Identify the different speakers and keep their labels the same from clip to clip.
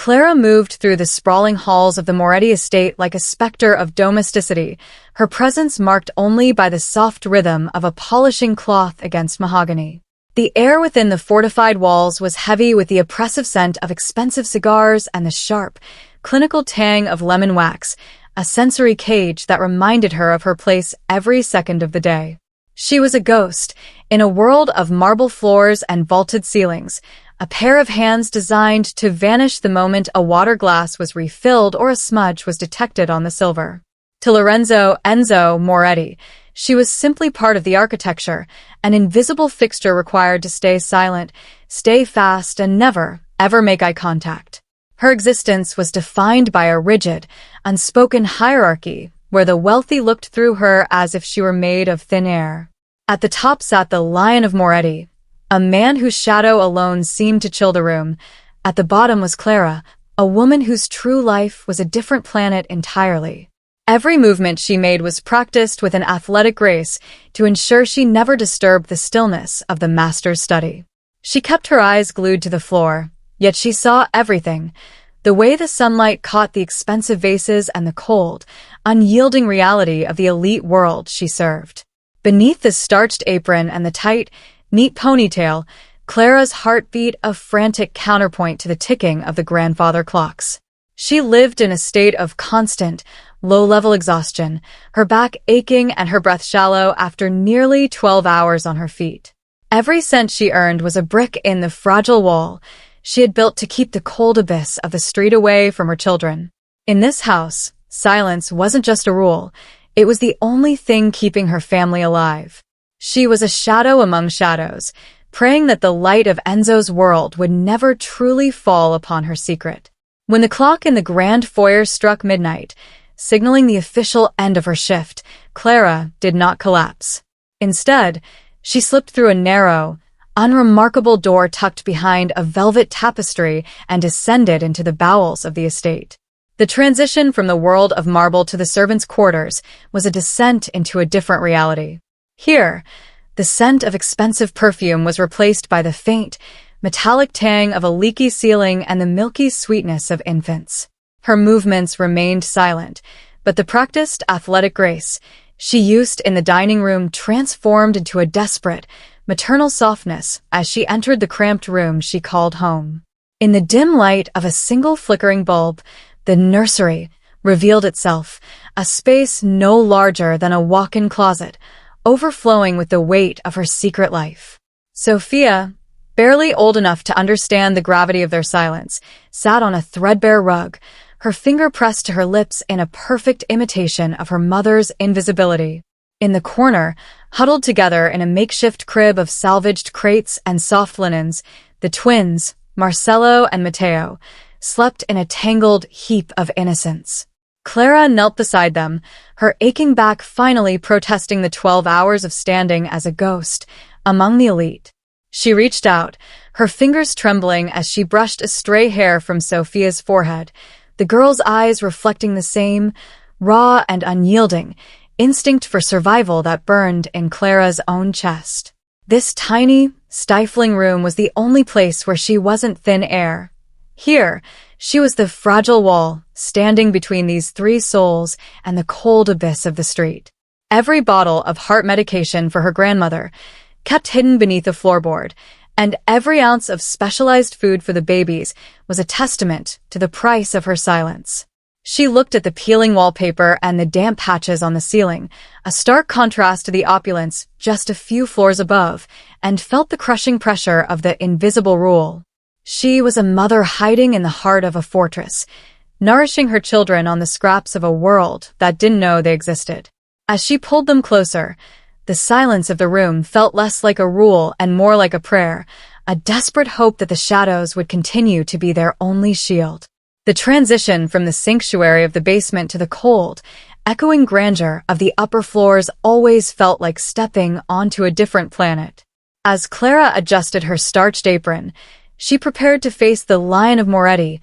Speaker 1: Clara moved through the sprawling halls of the Moretti estate like a specter of domesticity, her presence marked only by the soft rhythm of a polishing cloth against mahogany. The air within the fortified walls was heavy with the oppressive scent of expensive cigars and the sharp, clinical tang of lemon wax, a sensory cage that reminded her of her place every second of the day. She was a ghost, in a world of marble floors and vaulted ceilings, a pair of hands designed to vanish the moment a water glass was refilled or a smudge was detected on the silver. To Lorenzo Enzo Moretti, she was simply part of the architecture, an invisible fixture required to stay silent, stay fast, and never, ever make eye contact. Her existence was defined by a rigid, unspoken hierarchy, where the wealthy looked through her as if she were made of thin air. At the top sat the Lion of Moretti, a man whose shadow alone seemed to chill the room. At the bottom was Clara, a woman whose true life was a different planet entirely. Every movement she made was practiced with an athletic grace to ensure she never disturbed the stillness of the master's study. She kept her eyes glued to the floor, yet she saw everything. The way the sunlight caught the expensive vases and the cold, unyielding reality of the elite world she served. Beneath the starched apron and the tight, neat ponytail, Clara's heart beat a frantic counterpoint to the ticking of the grandfather clocks. She lived in a state of constant, low-level exhaustion, her back aching and her breath shallow after nearly 12 hours on her feet. Every cent she earned was a brick in the fragile wall she had built to keep the cold abyss of the street away from her children. In this house, silence wasn't just a rule, it was the only thing keeping her family alive. She was a shadow among shadows, praying that the light of Enzo's world would never truly fall upon her secret. When the clock in the grand foyer struck midnight, signaling the official end of her shift, Clara did not collapse. Instead, she slipped through a narrow, unremarkable door tucked behind a velvet tapestry and descended into the bowels of the estate. The transition from the world of marble to the servants' quarters was a descent into a different reality. Here, the scent of expensive perfume was replaced by the faint, metallic tang of a leaky ceiling and the milky sweetness of infants. Her movements remained silent, but the practiced athletic grace she used in the dining room transformed into a desperate, maternal softness as she entered the cramped room she called home. In the dim light of a single flickering bulb, the nursery revealed itself, a space no larger than a walk-in closet, overflowing with the weight of her secret life. Sophia, barely old enough to understand the gravity of their silence, sat on a threadbare rug, her finger pressed to her lips in a perfect imitation of her mother's invisibility. In the corner, huddled together in a makeshift crib of salvaged crates and soft linens, the twins, Marcelo and Mateo, slept in a tangled heap of innocence. Clara knelt beside them, her aching back finally protesting the 12 hours of standing as a ghost among the elite. She reached out, her fingers trembling as she brushed a stray hair from Sophia's forehead, the girl's eyes reflecting the same, raw and unyielding, instinct for survival that burned in Clara's own chest. This tiny, stifling room was the only place where she wasn't thin air. Here, she was the fragile wall, standing between these three souls and the cold abyss of the street. Every bottle of heart medication for her grandmother, kept hidden beneath a floorboard, and every ounce of specialized food for the babies was a testament to the price of her silence. She looked at the peeling wallpaper and the damp patches on the ceiling, a stark contrast to the opulence just a few floors above, and felt the crushing pressure of the invisible rule. She was a mother hiding in the heart of a fortress, nourishing her children on the scraps of a world that didn't know they existed. As she pulled them closer, the silence of the room felt less like a rule and more like a prayer, a desperate hope that the shadows would continue to be their only shield. The transition from the sanctuary of the basement to the cold, echoing grandeur of the upper floors always felt like stepping onto a different planet. As Clara adjusted her starched apron, she prepared to face the Lion of Moretti,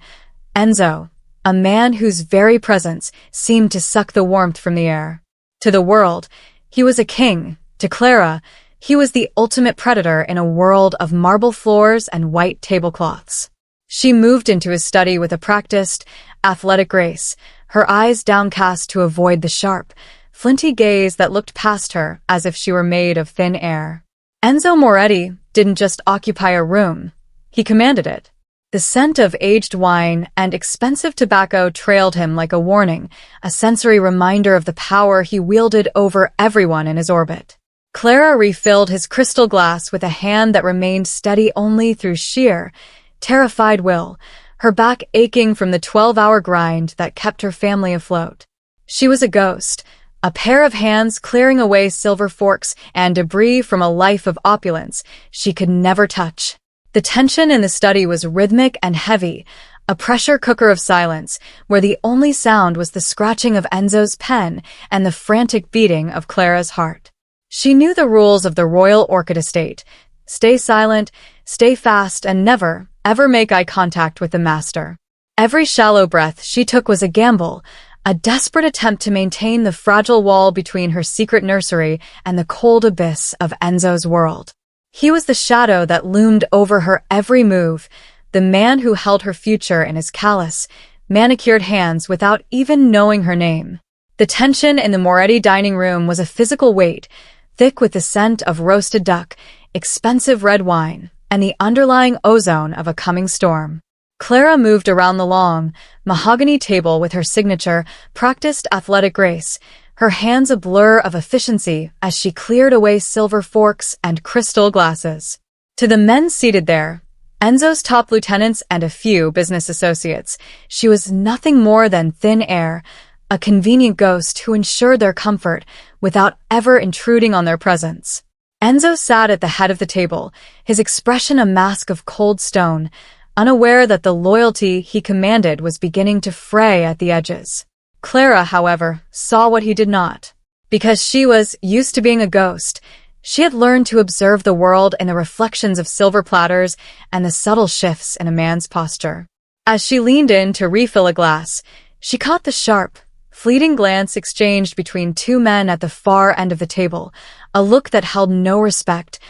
Speaker 1: Enzo, a man whose very presence seemed to suck the warmth from the air. To the world, he was a king. To Clara, he was the ultimate predator in a world of marble floors and white tablecloths. She moved into his study with a practiced, athletic grace, her eyes downcast to avoid the sharp, flinty gaze that looked past her as if she were made of thin air. Enzo Moretti didn't just occupy a room, he commanded it. The scent of aged wine and expensive tobacco trailed him like a warning, a sensory reminder of the power he wielded over everyone in his orbit. Clara refilled his crystal glass with a hand that remained steady only through sheer, terrified will, her back aching from the 12-hour grind that kept her family afloat. She was a ghost, a pair of hands clearing away silver forks and debris from a life of opulence she could never touch. The tension in the study was rhythmic and heavy, a pressure cooker of silence, where the only sound was the scratching of Enzo's pen and the frantic beating of Clara's heart. She knew the rules of the Royal Orchid Estate: stay silent, stay fast, and never, ever make eye contact with the master. Every shallow breath she took was a gamble, a desperate attempt to maintain the fragile wall between her secret nursery and the cold abyss of Enzo's world. He was the shadow that loomed over her every move, the man who held her future in his callous, manicured hands without even knowing her name. The tension in the Moretti dining room was a physical weight, thick with the scent of roasted duck, expensive red wine, and the underlying ozone of a coming storm. Clara moved around the long, mahogany table with her signature, practiced athletic grace, her hands a blur of efficiency as she cleared away silver forks and crystal glasses. To the men seated there, Enzo's top lieutenants and a few business associates, she was nothing more than thin air, a convenient ghost who ensured their comfort without ever intruding on their presence. Enzo sat at the head of the table, his expression a mask of cold stone, unaware that the loyalty he commanded was beginning to fray at the edges. Clara, however, saw what he did not. Because she was used to being a ghost, she had learned to observe the world in the reflections of silver platters and the subtle shifts in a man's posture. As she leaned in to refill a glass, she caught the sharp, fleeting glance exchanged between two men at the far end of the table, a look that held no respect,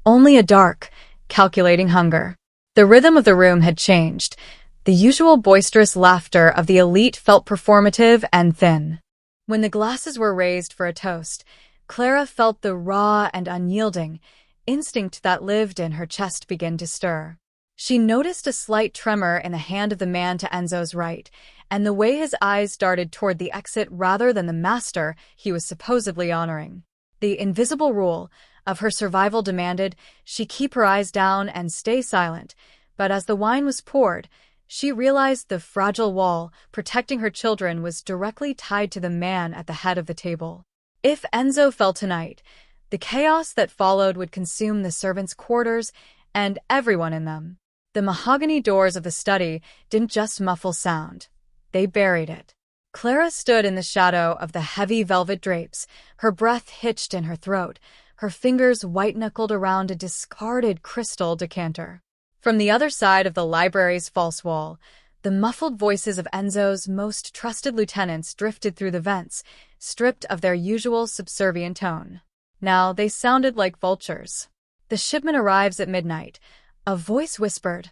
Speaker 1: only a dark, calculating hunger. The rhythm of the room had changed. The usual boisterous laughter of the elite felt performative and thin. When the glasses were raised for a toast, Clara felt the raw and unyielding instinct that lived in her chest begin to stir. She noticed a slight tremor in the hand of the man to Enzo's right, and the way his eyes darted toward the exit rather than the master he was supposedly honoring. The invisible rule of her survival demanded she keep her eyes down and stay silent, but as the wine was poured, she realized the fragile wall protecting her children was directly tied to the man at the head of the table. If Enzo fell tonight, the chaos that followed would consume the servants' quarters and everyone in them. The mahogany doors of the study didn't just muffle sound. They buried it. Clara stood in the shadow of the heavy velvet drapes, her breath hitched in her throat, her fingers white-knuckled around a discarded crystal decanter. From the other side of the library's false wall, the muffled voices of Enzo's most trusted lieutenants drifted through the vents, stripped of their usual subservient tone. Now they sounded like vultures. The shipment arrives at midnight. A voice whispered,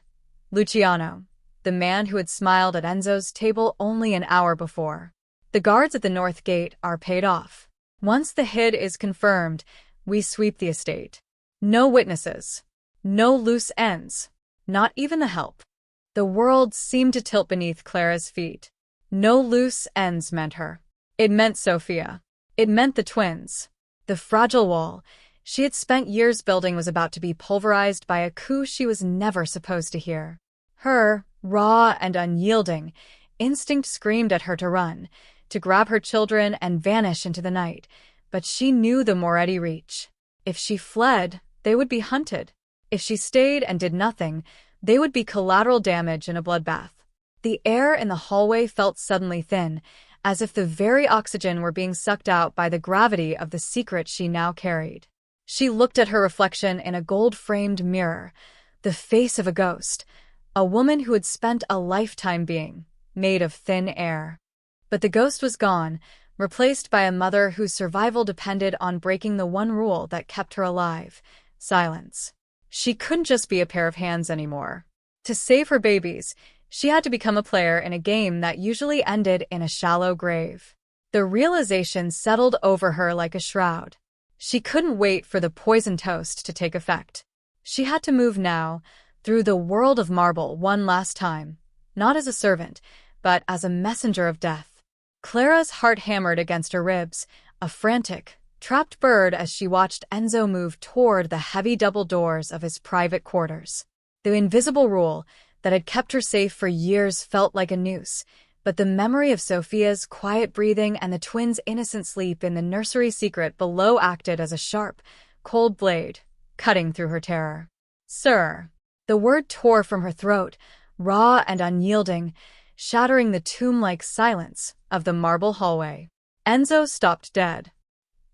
Speaker 1: "Luciano," the man who had smiled at Enzo's table only an hour before. "The guards at the north gate are paid off. Once the hid is confirmed, we sweep the estate. No witnesses. No loose ends. Not even the help." The world seemed to tilt beneath Clara's feet. No loose ends meant her. It meant Sophia. It meant the twins. The fragile wall she had spent years building was about to be pulverized by a coup she was never supposed to hear. Her, raw and unyielding, instinct screamed at her to run, to grab her children and vanish into the night, but she knew the Moretti reach. If she fled, they would be hunted. If she stayed and did nothing, they would be collateral damage in a bloodbath. The air in the hallway felt suddenly thin, as if the very oxygen were being sucked out by the gravity of the secret she now carried. She looked at her reflection in a gold-framed mirror, the face of a ghost, a woman who had spent a lifetime being made of thin air. But the ghost was gone, replaced by a mother whose survival depended on breaking the one rule that kept her alive: silence. She couldn't just be a pair of hands anymore. To save her babies, she had to become a player in a game that usually ended in a shallow grave. The realization settled over her like a shroud. She couldn't wait for the poison toast to take effect. She had to move now, through the world of marble one last time, not as a servant, but as a messenger of death. Clara's heart hammered against her ribs, a frantic, trapped bird as she watched Enzo move toward the heavy double doors of his private quarters. The invisible rule that had kept her safe for years felt like a noose, but the memory of Sophia's quiet breathing and the twins' innocent sleep in the nursery secret below acted as a sharp, cold blade, cutting through her terror. "Sir." The word tore from her throat, raw and unyielding, shattering the tomb-like silence of the marble hallway. Enzo stopped dead.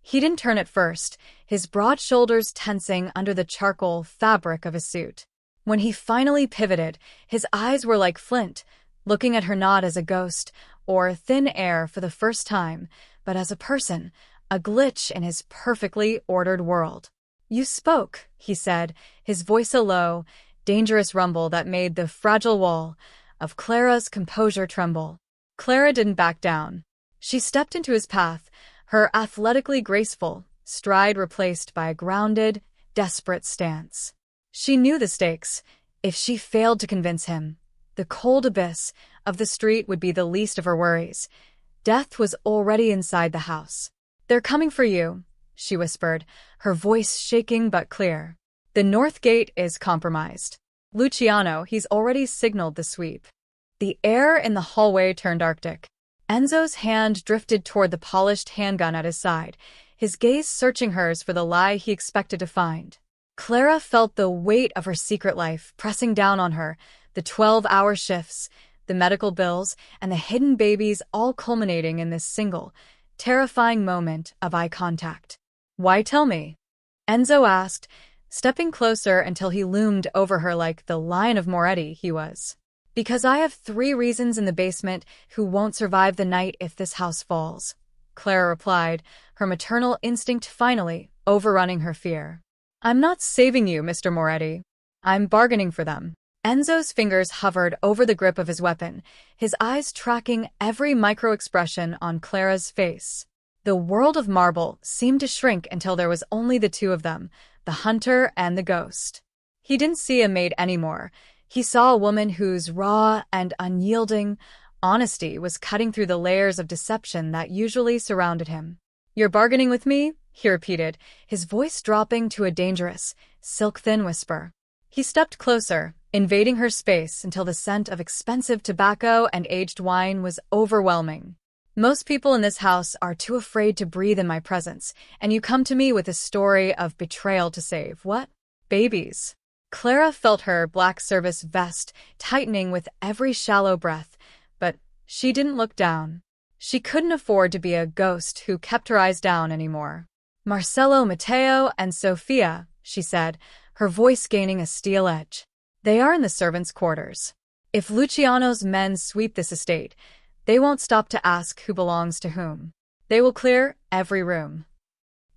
Speaker 1: He didn't turn at first, his broad shoulders tensing under the charcoal fabric of his suit. When he finally pivoted, his eyes were like flint, looking at her not as a ghost or thin air for the first time, but as a person, a glitch in his perfectly ordered world. "You spoke," he said, his voice a low, dangerous rumble that made the fragile wall of Clara's composure tremble. Clara didn't back down. She stepped into his path, her athletically graceful stride replaced by a grounded, desperate stance. She knew the stakes. If she failed to convince him, the cold abyss of the street would be the least of her worries. Death was already inside the house. "They're coming for you," she whispered, her voice shaking but clear. "The north gate is compromised. Luciano, he's already signaled the sweep." The air in the hallway turned arctic. Enzo's hand drifted toward the polished handgun at his side, his gaze searching hers for the lie he expected to find. Clara felt the weight of her secret life pressing down on her, the 12-hour shifts, the medical bills, and the hidden babies all culminating in this single, terrifying moment of eye contact. "Why tell me?" Enzo asked, stepping closer until he loomed over her like the Lion of Moretti he was. "Because I have 3 reasons in the basement who won't survive the night if this house falls," Clara replied, her maternal instinct finally overrunning her fear. "I'm not saving you, Mr. Moretti. I'm bargaining for them." Enzo's fingers hovered over the grip of his weapon, his eyes tracking every micro-expression on Clara's face. The world of marble seemed to shrink until there was only the two of them, the hunter and the ghost. He didn't see a maid anymore. He saw a woman whose raw and unyielding honesty was cutting through the layers of deception that usually surrounded him. "You're bargaining with me?" he repeated, his voice dropping to a dangerous, silk-thin whisper. He stepped closer, invading her space until the scent of expensive tobacco and aged wine was overwhelming. "Most people in this house are too afraid to breathe in my presence, and you come to me with a story of betrayal to save. What? Babies." Clara felt her black service vest tightening with every shallow breath, but she didn't look down. She couldn't afford to be a ghost who kept her eyes down anymore. "Marcello, Matteo, and Sofia," she said, her voice gaining a steel edge. "They are in the servants' quarters. If Luciano's men sweep this estate, they won't stop to ask who belongs to whom. They will clear every room."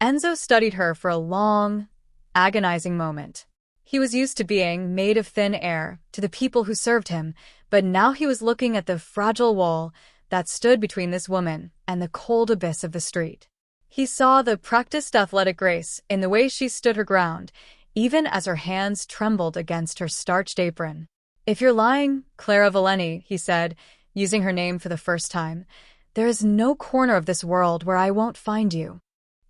Speaker 1: Enzo studied her for a long, agonizing moment. He was used to being made of thin air to the people who served him, but now he was looking at the fragile wall that stood between this woman and the cold abyss of the street. He saw the practiced athletic grace in the way she stood her ground, even as her hands trembled against her starched apron. "If you're lying, Clara Valeni," he said, using her name for the first time, "there is no corner of this world where I won't find you."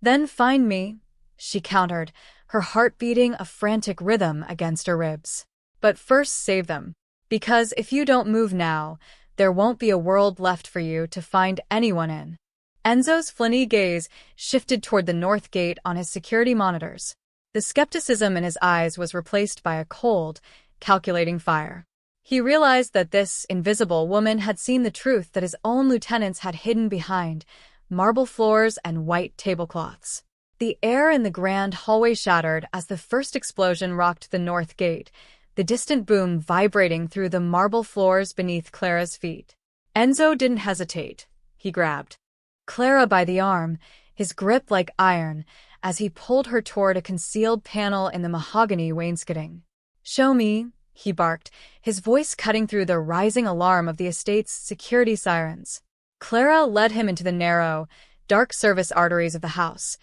Speaker 1: "Then find me," she countered, her heart beating a frantic rhythm against her ribs. "But first save them. Because if you don't move now, there won't be a world left for you to find anyone in." Enzo's flinty gaze shifted toward the north gate on his security monitors. The skepticism in his eyes was replaced by a cold, calculating fire. He realized that this invisible woman had seen the truth that his own lieutenants had hidden behind marble floors and white tablecloths. The air in the grand hallway shattered as the first explosion rocked the north gate, the distant boom vibrating through the marble floors beneath Clara's feet. Enzo didn't hesitate. He grabbed Clara by the arm, his grip like iron, as he pulled her toward a concealed panel in the mahogany wainscoting. "Show me," he barked, his voice cutting through the rising alarm of the estate's security sirens. Clara led him into the narrow, dark service arteries of the house,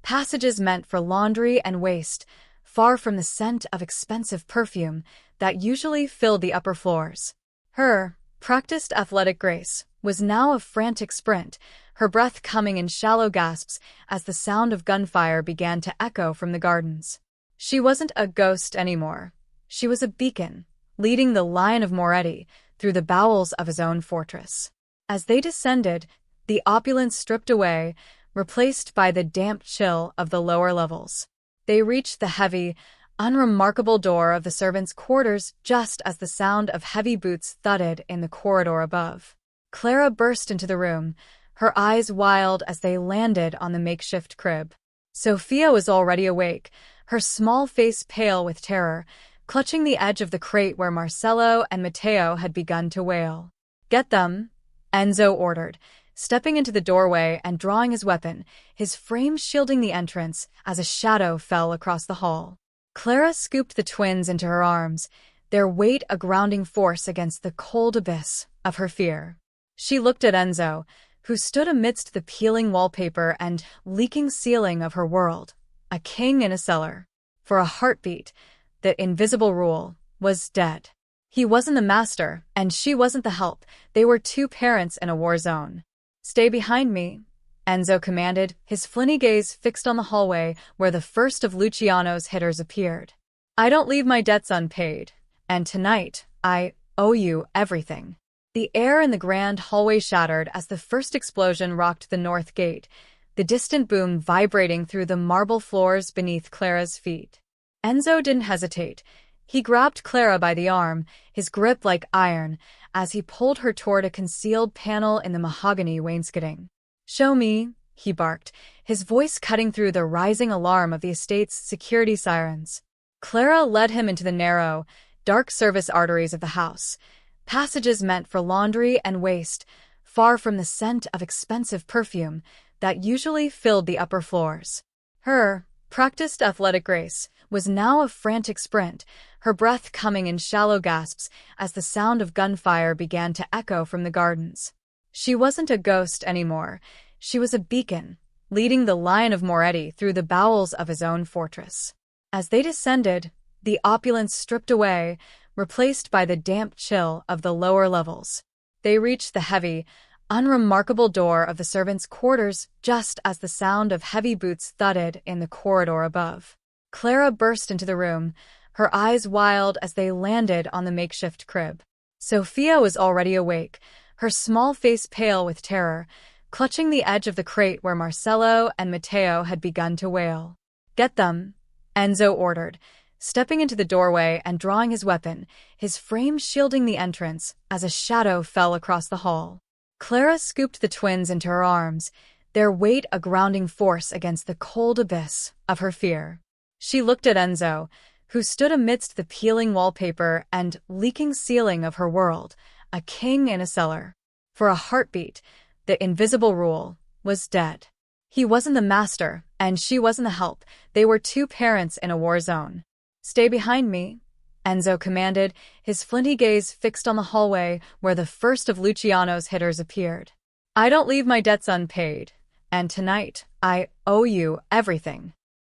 Speaker 1: passages meant for laundry and waste, far from the scent of expensive perfume that usually filled the upper floors. Her practiced athletic grace was now a frantic sprint, her breath coming in shallow gasps as the sound of gunfire began to echo from the gardens. She wasn't a ghost anymore. She was a beacon, leading the Lion of Moretti through the bowels of his own fortress. As they descended, the opulence stripped away, replaced by the damp chill of the lower levels. They reached the heavy, unremarkable door of the servants' quarters just as the sound of heavy boots thudded in the corridor above. Clara burst into the room, her eyes wild as they landed on the makeshift crib. Sophia was already awake, her small face pale with terror, clutching the edge of the crate where Marcello and Matteo had begun to wail. "Get them," Enzo ordered, stepping into the doorway and drawing his weapon, his frame shielding the entrance as a shadow fell across the hall. Clara scooped the twins into her arms, their weight a grounding force against the cold abyss of her fear. She looked at Enzo, who stood amidst the peeling wallpaper and leaking ceiling of her world, a king in a cellar. For a heartbeat, the invisible rule was dead. He wasn't the master, and she wasn't the help. They were two parents in a war zone. "Stay behind me," Enzo commanded, his flinty gaze fixed on the hallway where the first of Luciano's hitters appeared. "I don't leave my debts unpaid, and tonight, I owe you everything." The air in the grand hallway shattered as the first explosion rocked the north gate, the distant boom vibrating through the marble floors beneath Clara's feet. Enzo didn't hesitate. He grabbed Clara by the arm, his grip like iron, as he pulled her toward a concealed panel in the mahogany wainscoting. "Show me," he barked, his voice cutting through the rising alarm of the estate's security sirens. Clara led him into the narrow, dark service arteries of the house, passages meant for laundry and waste, far from the scent of expensive perfume that usually filled the upper floors. Her practiced athletic grace was now a frantic sprint, her breath coming in shallow gasps as the sound of gunfire began to echo from the gardens. She wasn't a ghost anymore. She was a beacon, leading the Lion of Moretti through the bowels of his own fortress. As they descended, the opulence stripped away, replaced by the damp chill of the lower levels. They reached the heavy, unremarkable door of the servants' quarters just as the sound of heavy boots thudded in the corridor above. Clara burst into the room, her eyes wild as they landed on the makeshift crib. Sophia was already awake, her small face pale with terror, clutching the edge of the crate where Marcello and Matteo had begun to wail. "Get them," Enzo ordered, stepping into the doorway and drawing his weapon, his frame shielding the entrance as a shadow fell across the hall. Clara scooped the twins into her arms, their weight a grounding force against the cold abyss of her fear. She looked at Enzo, who stood amidst the peeling wallpaper and leaking ceiling of her world, a king in a cellar. For a heartbeat, the invisible rule was dead. He wasn't the master, and she wasn't the help. They were two parents in a war zone. "Stay behind me," Enzo commanded, his flinty gaze fixed on the hallway where the first of Luciano's hitters appeared. "I don't leave my debts unpaid, and tonight, I owe you everything."